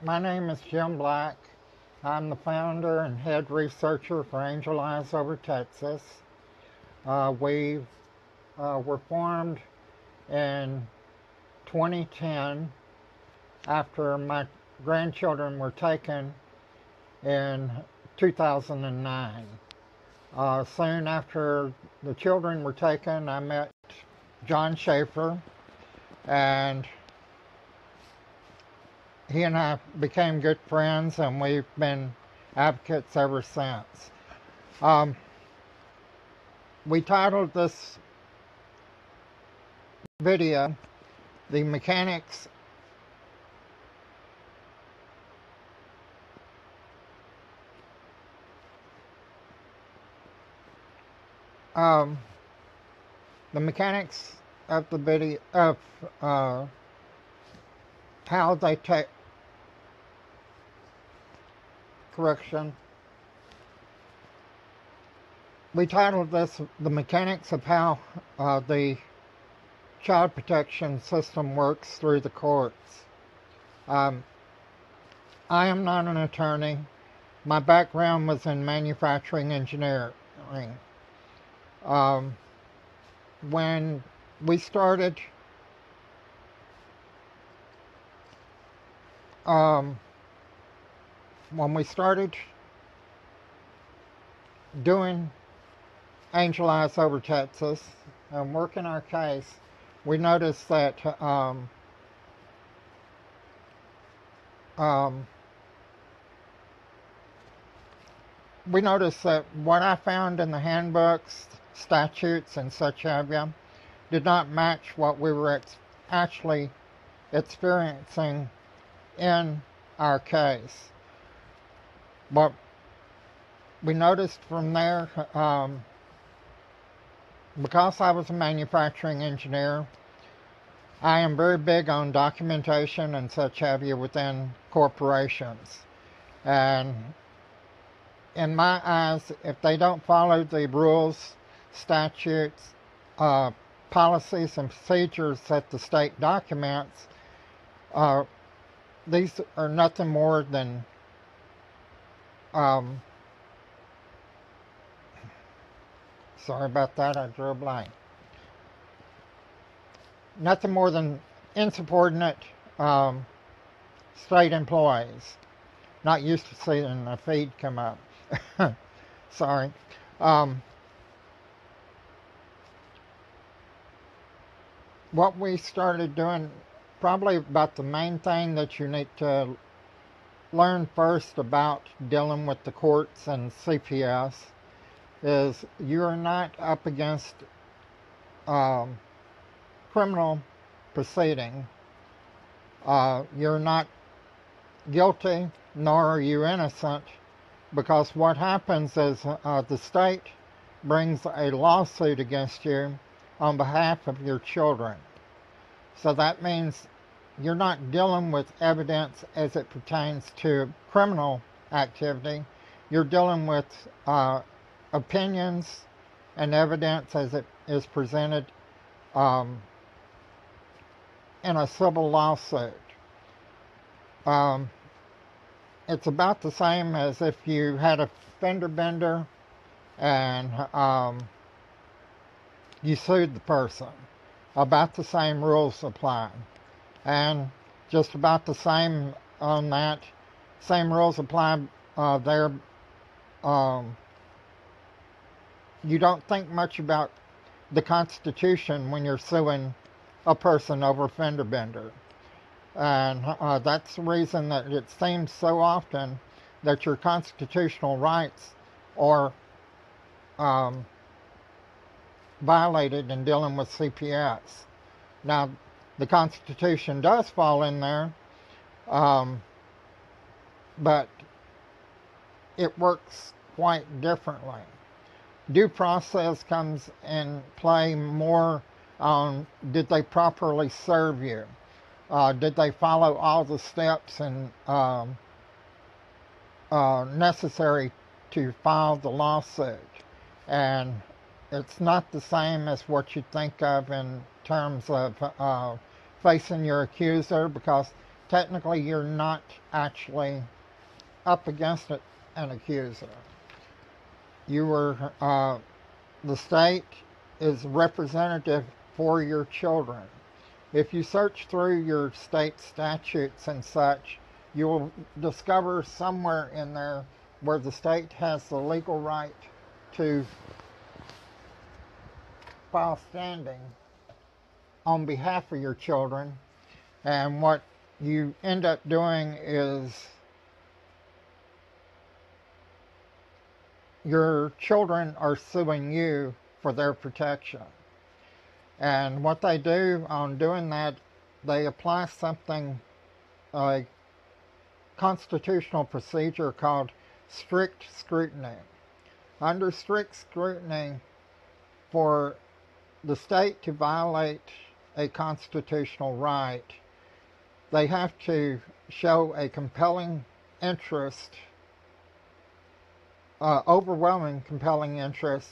My name is Jim Black. I'm the founder and head researcher for Angel Eyes Over Texas. We were formed in 2010 after my grandchildren were taken in 2009. Soon after the children were taken, I met John Schaefer, and he and I became good friends, and we've been advocates ever since. We titled this video, The Mechanics of the video of how they take correction. We titled this The Mechanics of How the Child Protection System Works Through the Courts. I am not an attorney. My background was in manufacturing engineering. When we started doing Angel Eyes Over Texas and working our case, we noticed that what I found in the handbooks, statutes, and such have you, did not match what we were actually experiencing in our case. But we noticed from there, because I was a manufacturing engineer, I am very big on documentation and such have you within corporations. And in my eyes, if they don't follow the rules, statutes, policies, and procedures that the state documents, these are nothing more than sorry about that, I drew a blank. Nothing more than insubordinate state employees. Not used to seeing a feed come up. Sorry. What we started doing, probably about the main thing that you need to learn first about dealing with the courts and CPS, is you're not up against criminal proceeding. You're not guilty, nor are you innocent, because what happens is the state brings a lawsuit against you on behalf of your children. So that means you're not dealing with evidence as it pertains to criminal activity. You're dealing with opinions and evidence as it is presented in a civil lawsuit. It's about the same as if you had a fender bender and you sued the person. About the same rules apply. And just about the same on that. Same rules apply there. You don't think much about the Constitution when you're suing a person over fender bender. And that's the reason that it seems so often that your constitutional rights are violated in dealing with CPS. Now, the Constitution does fall in there, but it works quite differently. Due process comes in play more on, did they properly serve you? Did they follow all the steps and necessary to file the lawsuit? And it's not the same as what you think of in terms of facing your accuser, because technically you're not actually up against an accuser. You were, the state is representative for your children. If you search through your state statutes and such, you will discover somewhere in there where the state has the legal right to file standing on behalf of your children. And what you end up doing is your children are suing you for their protection. And what they do on doing that, they apply something, a constitutional procedure called strict scrutiny. Under strict scrutiny, for the state to violate a constitutional right, they have to show a compelling interest, overwhelming compelling interest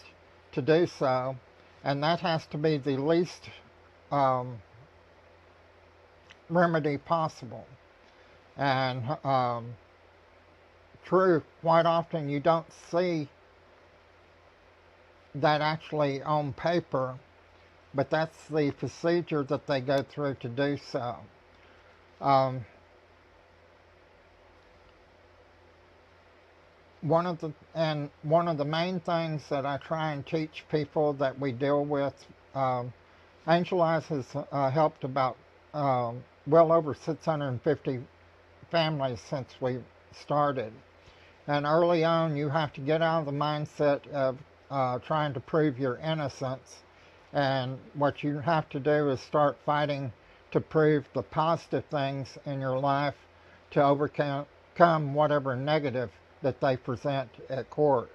to do so, and that has to be the least remedy possible. And true, quite often you don't see that actually on paper, but that's the procedure that they go through to do so. One of the main things that I try and teach people that we deal with, Angel Eyes has helped about well over 650 families since we started. And early on, you have to get out of the mindset of trying to prove your innocence. And what you have to do is start fighting to prove the positive things in your life to overcome whatever negative that they present at court.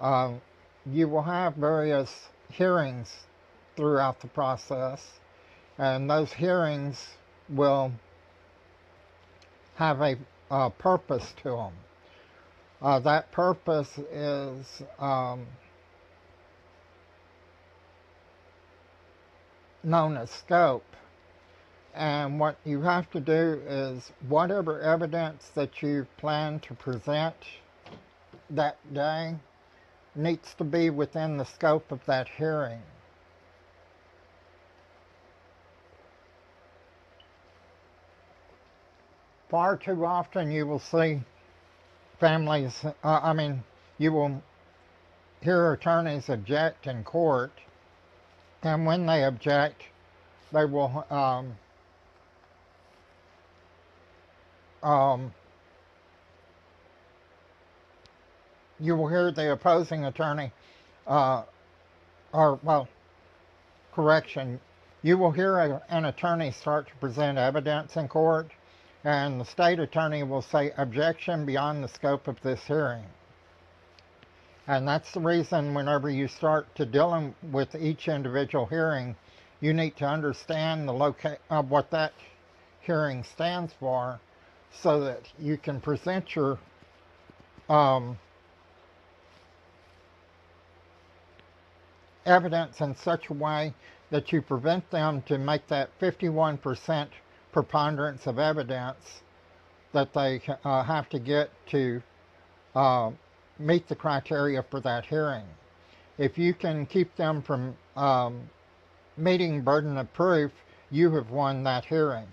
You will have various hearings throughout the process, and those hearings will have a purpose to them. That purpose is known as scope. And what you have to do is whatever evidence that you plan to present that day needs to be within the scope of that hearing. Far too often you will see families, you will hear attorneys object in court, and when they object, they will you will hear the opposing attorney, you will hear an attorney start to present evidence in court, and the state attorney will say, objection beyond the scope of this hearing. And that's the reason whenever you start to dealing with each individual hearing, you need to understand what that hearing stands for, so that you can present your evidence in such a way that you prevent them to make that 51% preponderance of evidence that they have to get to meet the criteria for that hearing. If you can keep them from meeting burden of proof, you have won that hearing.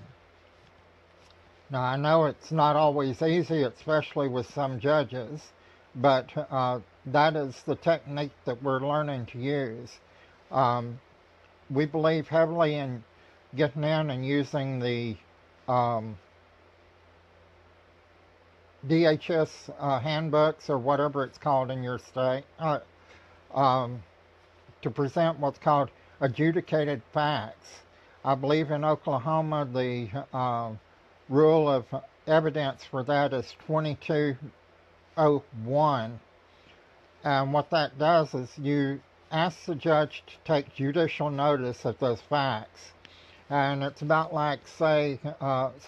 Now, I know it's not always easy, especially with some judges, but that is the technique that we're learning to use. We believe heavily in getting in and using the DHS handbooks, or whatever it's called in your state, to present what's called adjudicated facts. I believe in Oklahoma the rule of evidence for that is 2201. And what that does is you ask the judge to take judicial notice of those facts. And it's about like, say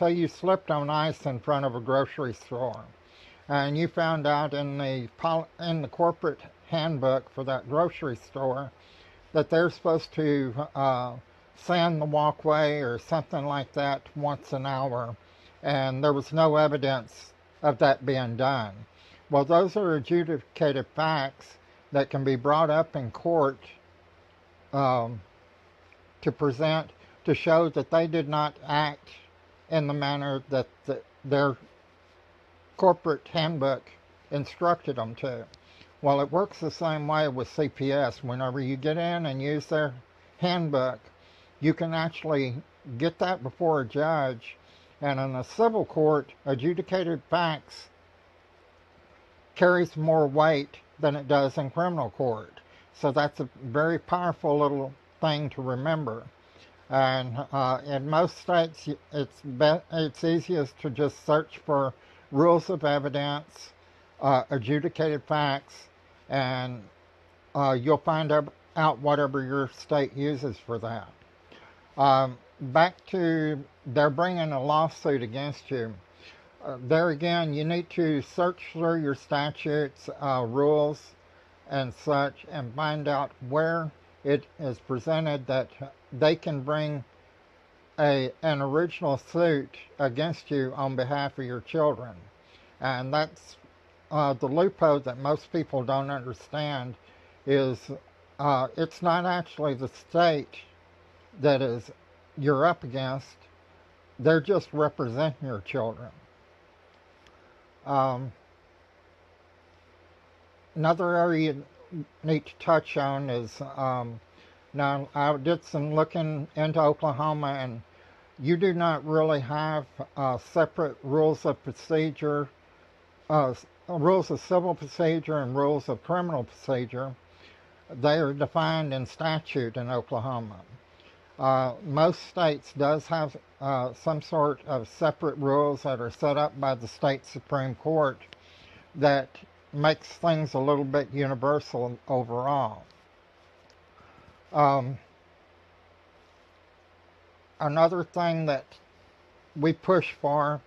you slipped on ice in front of a grocery store, and you found out in the corporate handbook for that grocery store that they're supposed to sand the walkway or something like that once an hour, and there was no evidence of that being done. Well, those are adjudicated facts that can be brought up in court um, to present to show that they did not act in the manner that their corporate handbook instructed them to. Well, it works the same way with CPS. Whenever you get in and use their handbook, you can actually get that before a judge, and in a civil court, adjudicated facts carries more weight than it does in criminal court. So that's a very powerful little thing to remember. And in most states, it's easiest to just search for rules of evidence, adjudicated facts, and you'll find out whatever your state uses for that. Back to they're bringing a lawsuit against you. There again, you need to search through your statutes, rules, and such, and find out where it is presented that they can bring an original suit against you on behalf of your children. And that's the loophole that most people don't understand is it's not actually the state that is you're up against. They're just representing your children. Another area you need to touch on is now I did some looking into Oklahoma, and you do not really have separate rules of procedure, rules of civil procedure and rules of criminal procedure. They are defined in statute in Oklahoma. Most states does have some sort of separate rules that are set up by the state Supreme Court that makes things a little bit universal overall. Another thing that we push for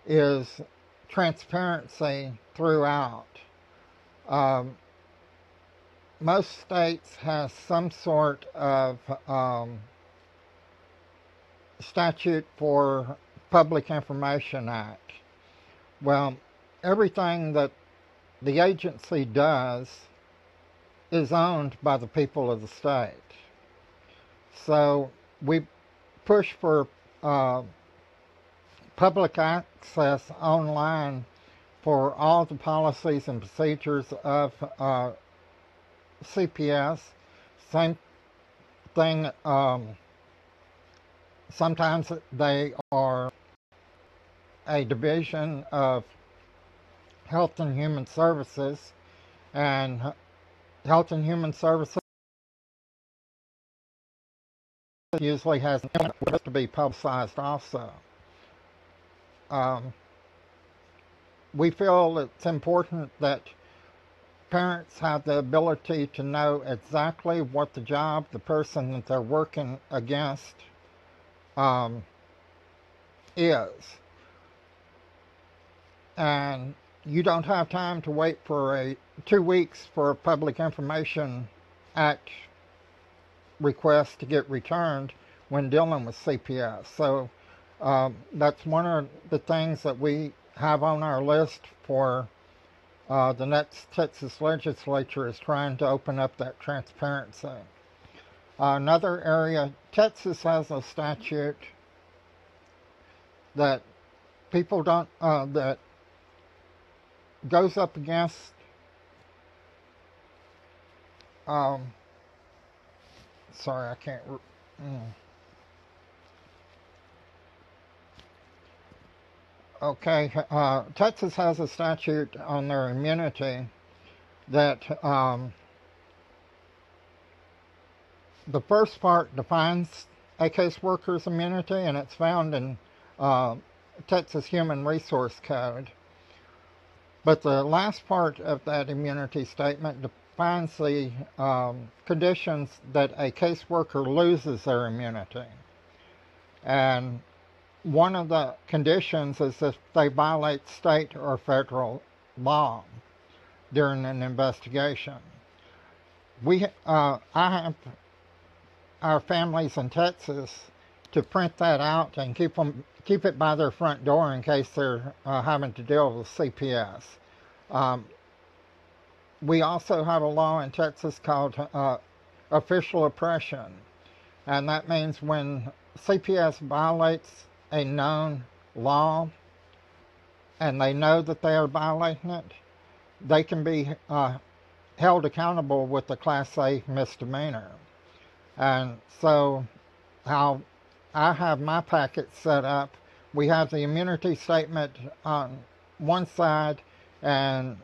is transparency throughout. Most states have some sort of statute for Public Information Act. Well, everything that the agency does is owned by the people of the state. So we push for public access online for all the policies and procedures of CPS. Same thing, sometimes they are a division of Health and Human Services, and Health and Human Services usually has to be publicized also. We feel it's important that parents have the ability to know exactly what the job, the person that they're working against is. And you don't have time to wait for 2 weeks for a Public Information Act request to get returned when dealing with CPS. So that's one of the things that we have on our list for the next Texas legislature is trying to open up that transparency. Another area, Texas has a statute that people don't, that goes up against sorry, I can't. Okay, Texas has a statute on their immunity that the first part defines a caseworker's immunity, and it's found in Texas Human Resource Code. But the last part of that immunity statement defines the conditions that a caseworker loses their immunity. And one of the conditions is if they violate state or federal law during an investigation. I have our families in Texas to print that out and keep it by their front door in case they're having to deal with CPS. Um, we also have a law in Texas called official oppression, and that means when CPS violates a known law and they know that they are violating it, they can be held accountable with a Class A misdemeanor. And so, how I have my packet set up, we have the immunity statement on one side and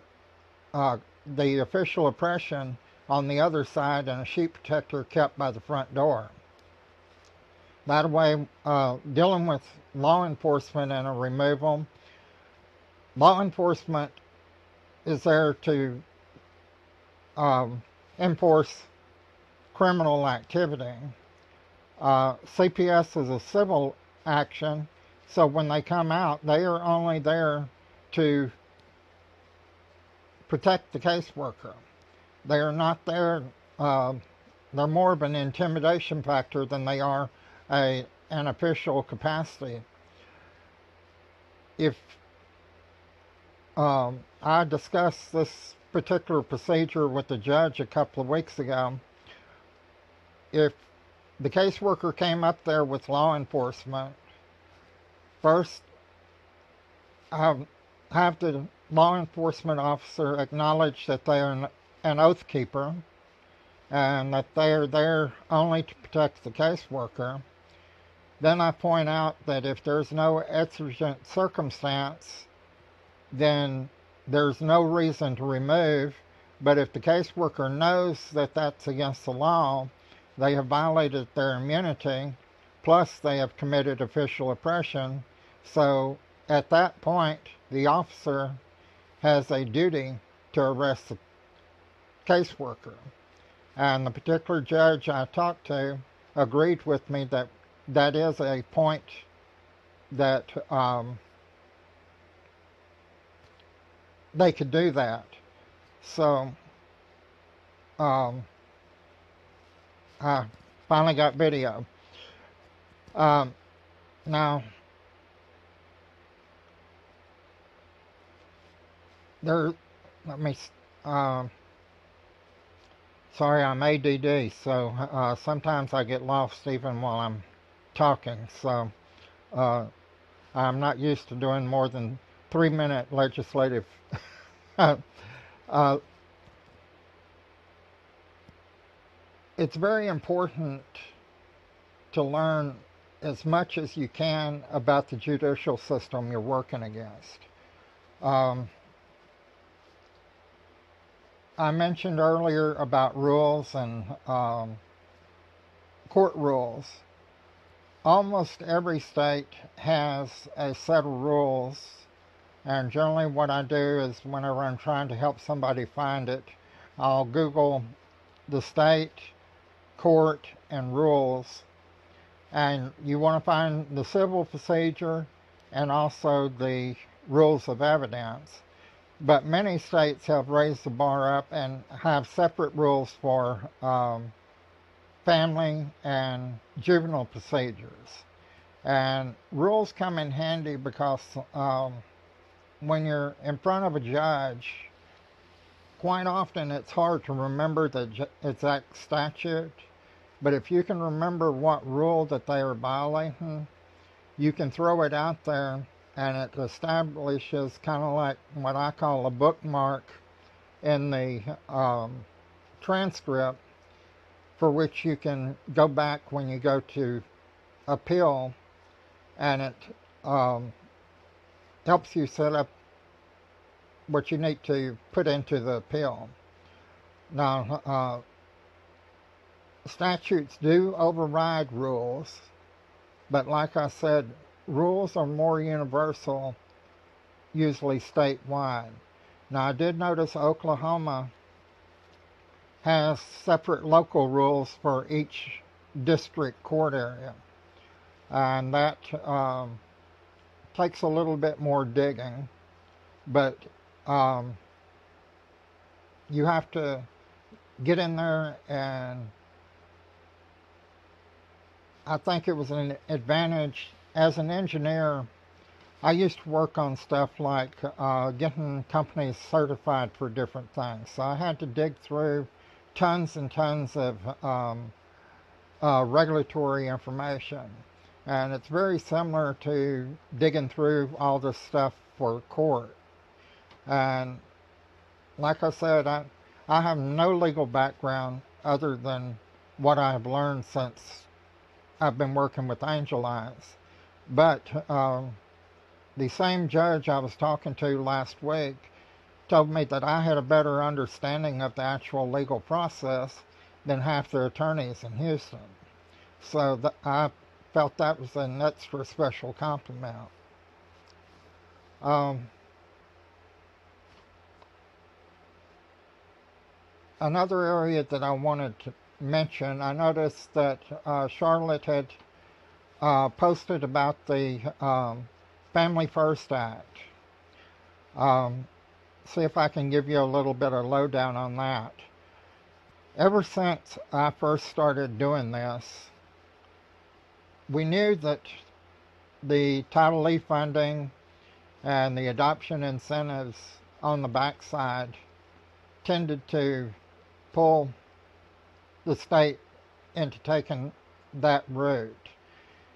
uh, the official oppression on the other side, and a sheet protector kept by the front door. That way, dealing with law enforcement and a removal, law enforcement is there to enforce criminal activity. CPS is a civil action, so when they come out, they are only there to protect the caseworker. They are not there, they're more of an intimidation factor than they are an official capacity. If I discussed this particular procedure with the judge a couple of weeks ago, if the caseworker came up there with law enforcement, first have the law enforcement officer acknowledge that they are an oath keeper and that they are there only to protect the caseworker. Then I point out that if there's no exigent circumstance, then there's no reason to remove. But if the caseworker knows that that's against the law, they have violated their immunity, plus they have committed official oppression. So at that point, the officer has a duty to arrest the caseworker. And the particular judge I talked to agreed with me that that is a point that they could do that. So I finally got video. Now, there, let me, sorry, I'm ADD, so sometimes I get lost even while I'm talking. So I'm not used to doing more than 3-minute legislative. It's very important to learn as much as you can about the judicial system you're working against. I mentioned earlier about rules and court rules. Almost every state has a set of rules, and generally what I do is whenever I'm trying to help somebody find it, I'll Google the state, court, and rules, and you want to find the civil procedure and also the rules of evidence. But many states have raised the bar up and have separate rules for family and juvenile procedures. And rules come in handy because when you're in front of a judge, quite often it's hard to remember the exact statute. But if you can remember what rule that they are violating, you can throw it out there and it establishes kind of like what I call a bookmark in the transcript, for which you can go back when you go to appeal, and it helps you set up what you need to put into the appeal. Now, statutes do override rules, but like I said, rules are more universal, usually statewide. Now, I did notice Oklahoma has separate local rules for each district court area, and that takes a little bit more digging, but you have to get in there and I think it was an advantage as an engineer. I used to work on stuff like getting companies certified for different things. So I had to dig through tons and tons of regulatory information. And it's very similar to digging through all this stuff for court. And like I said, I have no legal background other than what I have learned since I've been working with Angel Eyes. But the same judge I was talking to last week told me that I had a better understanding of the actual legal process than half the attorneys in Houston. So I felt that was an extra special compliment. Um, Another area that I wanted to mention, I noticed that Charlotte had posted about the Family First Act. See if I can give you a little bit of lowdown on that. Ever since I first started doing this, we knew that the Title E funding and the adoption incentives on the backside tended to pull the state into taking that route.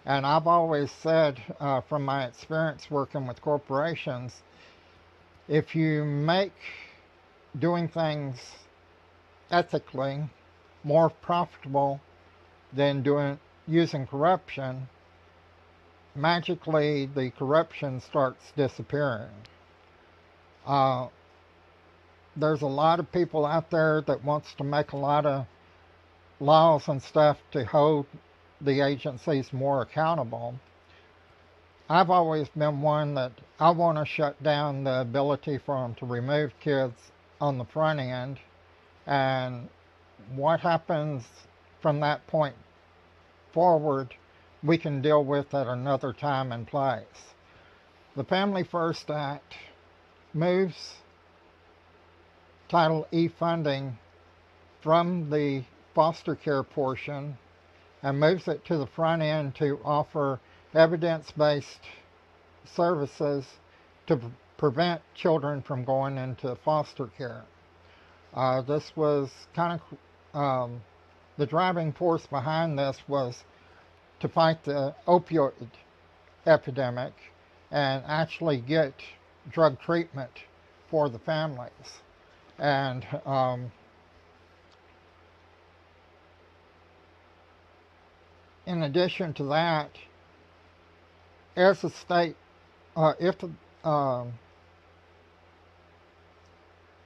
And I've always said, from my experience working with corporations, if you make doing things ethically more profitable than using corruption, magically the corruption starts disappearing. There's a lot of people out there that wants to make a lot of laws and stuff to hold the agencies more accountable. I've always been one that I want to shut down the ability for them to remove kids on the front end, and what happens from that point forward we can deal with at another time and place. The Family First Act moves Title E funding from the foster care portion and moves it to the front end to offer evidence-based services to prevent children from going into foster care. This was kind of the driving force behind this was to fight the opioid epidemic and actually get drug treatment for the families. And in addition to that, as a state, if the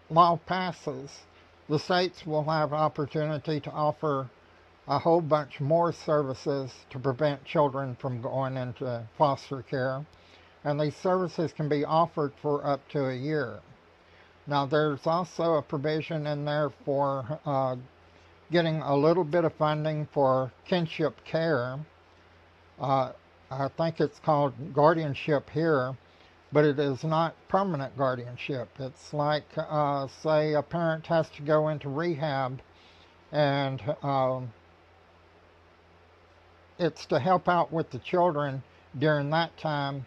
law passes, the states will have opportunity to offer a whole bunch more services to prevent children from going into foster care. And these services can be offered for up to a year. Now, there's also a provision in there for getting a little bit of funding for kinship care. I think it's called guardianship here, but it is not permanent guardianship. It's like, say, a parent has to go into rehab, and it's to help out with the children during that time,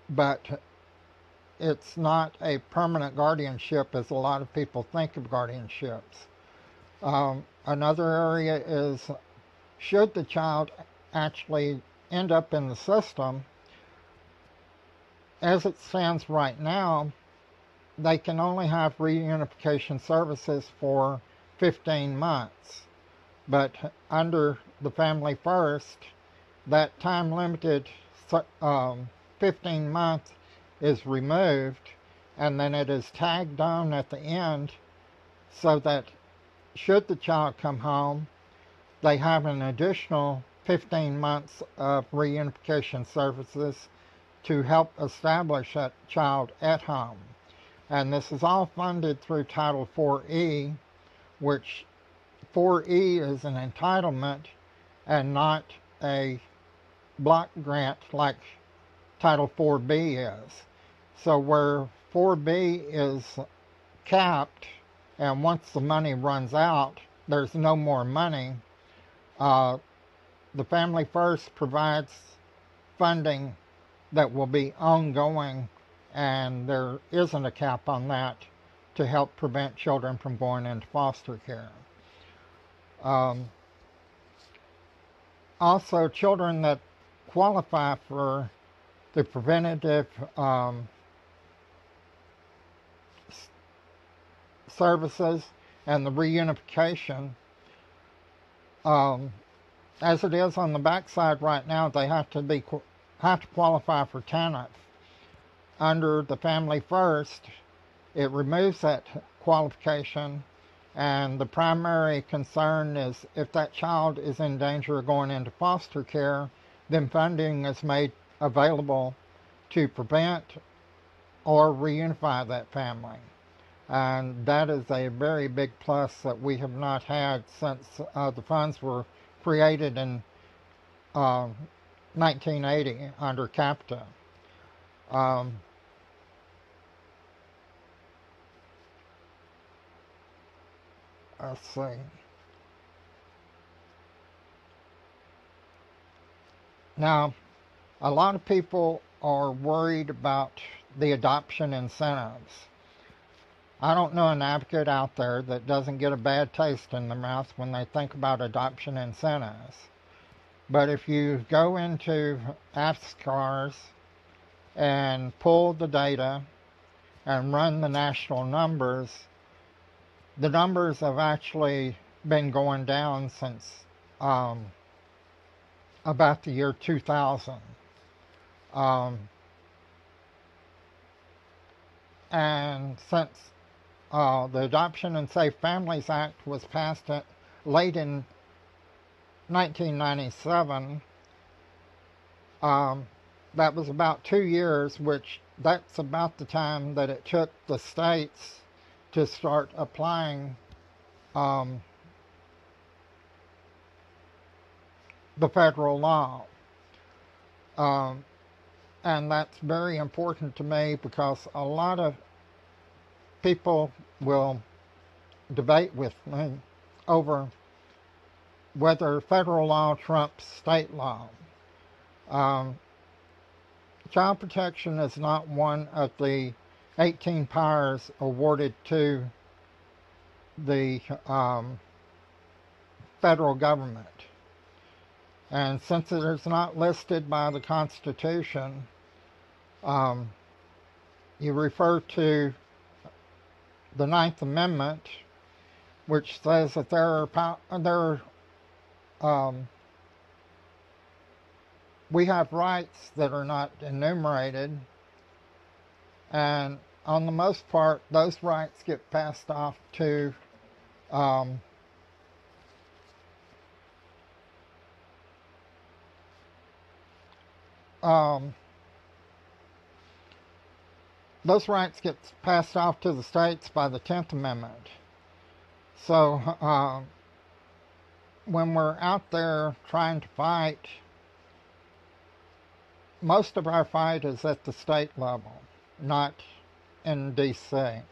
but it's not a permanent guardianship as a lot of people think of guardianships. Another area is, should the child actually end up in the system, as it stands right now, they can only have reunification services for 15 months. But under the Family First, that time limited 15 months is removed, and then it is tagged on at the end so that should the child come home, they have an additional 15 months of reunification services to help establish that child at home. And this is all funded through Title 4E, which 4E is an entitlement and not a block grant like Title 4B is. So where 4B is capped, and once the money runs out, there's no more money, the Family First provides funding that will be ongoing, and there isn't a cap on that to help prevent children from going into foster care. Um, Also, children that qualify for the preventative services and the reunification, as it is on the backside right now, they have to qualify for TANF. Under the Family First, it removes that qualification, and the primary concern is if that child is in danger of going into foster care, then funding is made available to prevent or reunify that family. And that is a very big plus that we have not had since the funds were created in 1980 under CAPTA. Let's see. Now, a lot of people are worried about the adoption incentives. I don't know an advocate out there that doesn't get a bad taste in their mouth when they think about adoption incentives. But if you go into AFSCARS and pull the data and run the national numbers, the numbers have actually been going down since about the year 2000. And since the Adoption and Safe Families Act was passed late in 1997, that was about 2 years, which that's about the time that it took the states to start applying the federal law. And that's very important to me because a lot of people will debate with me over whether federal law trumps state law. Child protection is not one of the 18 powers awarded to the federal government. And since it is not listed by the Constitution, you refer to the Ninth Amendment, which says that we have rights that are not enumerated, and on the most part, those rights get passed off to those rights get passed off to the states by the 10th Amendment. So when we're out there trying to fight, most of our fight is at the state level, not in D.C.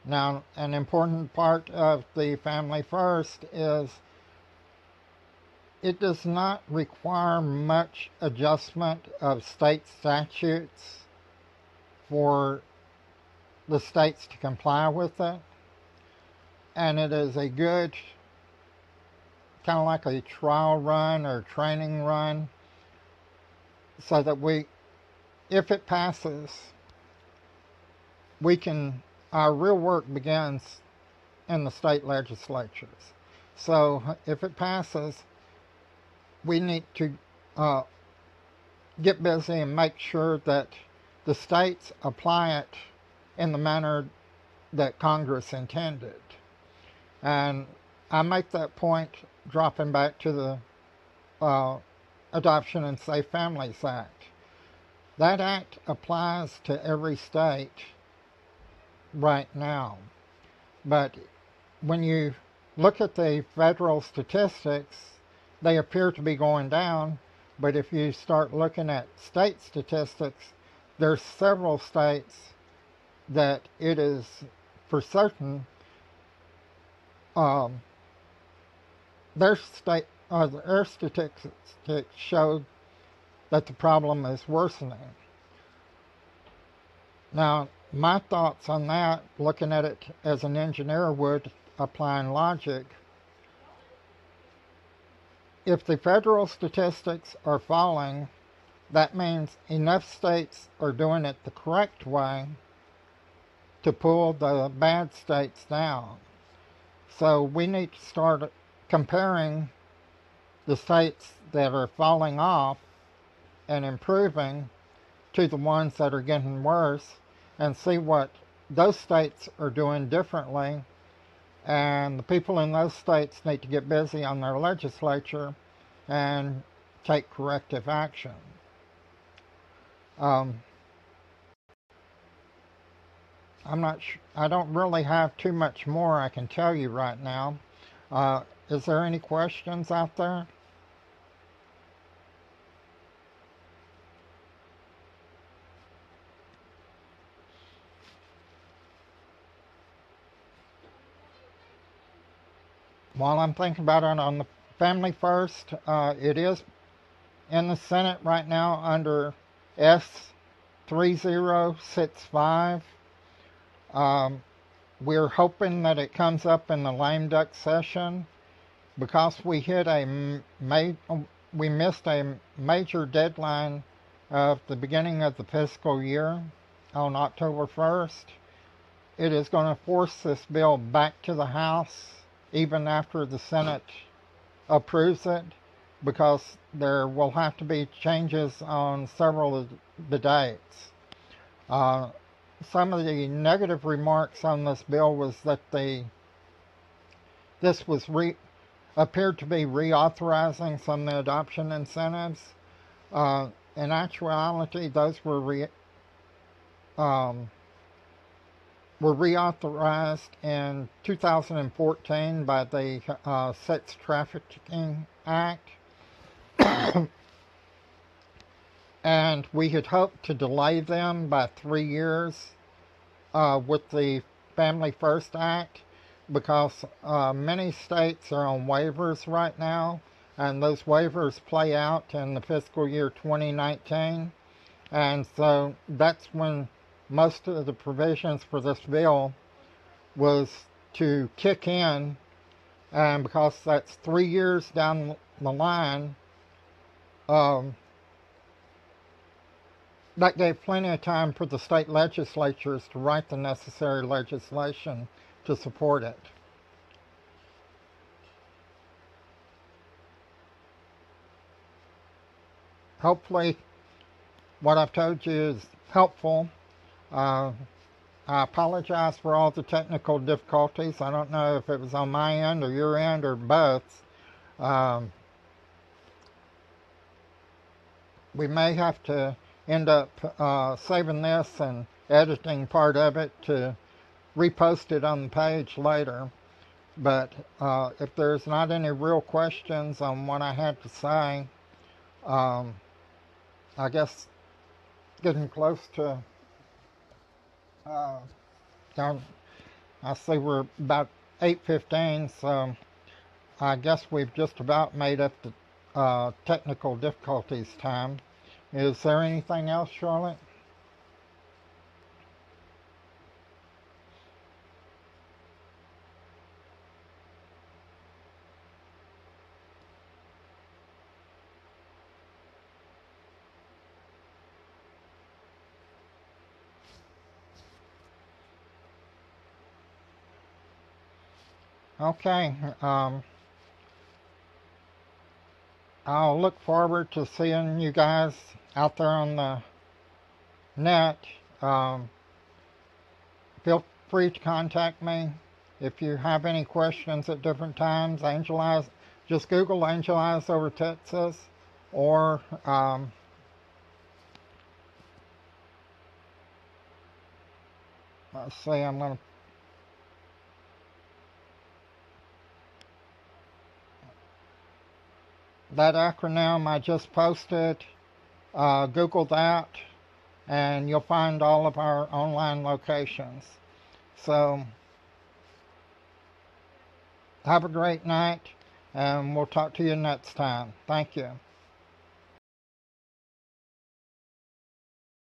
Now, an important part of the Family First is it does not require much adjustment of state statutes for the states to comply with it. And it is a good, kind of like a trial run or training run, so that if it passes, our real work begins in the state legislatures. So if it passes, we need to get busy and make sure that the states apply it in the manner that Congress intended. And I make that point dropping back to the Adoption and Safe Families Act. That act applies to every state right now. But when you look at the federal statistics, they appear to be going down. But if you start looking at state statistics, there's several states that it is for certain their air statistics show that the problem is worsening. Now, my thoughts on that, looking at it as an engineer would, applying logic, if the federal statistics are falling, that means enough states are doing it the correct way to pull the bad states down. So we need to start comparing the states that are falling off and improving to the ones that are getting worse and see what those states are doing differently. And the people in those states need to get busy on their legislature and take corrective action. I don't really have too much more I can tell you right now. Is there any questions out there? While I'm thinking about it, on the Family First, it is in the Senate right now under S3065. We're hoping that it comes up in the lame duck session because we missed a major deadline of the beginning of the fiscal year on October 1st. It is going to force this bill back to the House even after the Senate approves it, because there will have to be changes on several of the dates. Some of the negative remarks on this bill was that this appeared to be reauthorizing some of the adoption incentives. In actuality, those were reauthorized in 2014 by the Sex Trafficking Act. And we had hoped to delay them by 3 years with the Family First Act, because many states are on waivers right now, and those waivers play out in the fiscal year 2019. And so that's when most of the provisions for this bill was to kick in, and because that's 3 years down the line, that gave plenty of time for the state legislatures to write the necessary legislation to support it. Hopefully what I've told you is helpful. I apologize for all the technical difficulties. I don't know if it was on my end or your end or both. We may have to end up saving this and editing part of it to repost it on the page later. But if there's not any real questions on what I had to say, I guess getting close to, I see we're about 8:15, so I guess we've just about made up the technical difficulties time. Is there anything else, Charlotte? Okay. I'll look forward to seeing you guys out there on the net. Feel free to contact me if you have any questions at different times. Angel Eyes, just Google Angel Eyes over Texas, or let's see, I'm going to that acronym I just posted, Google that, and you'll find all of our online locations. So, have a great night. and we'll talk to you next time. Thank you.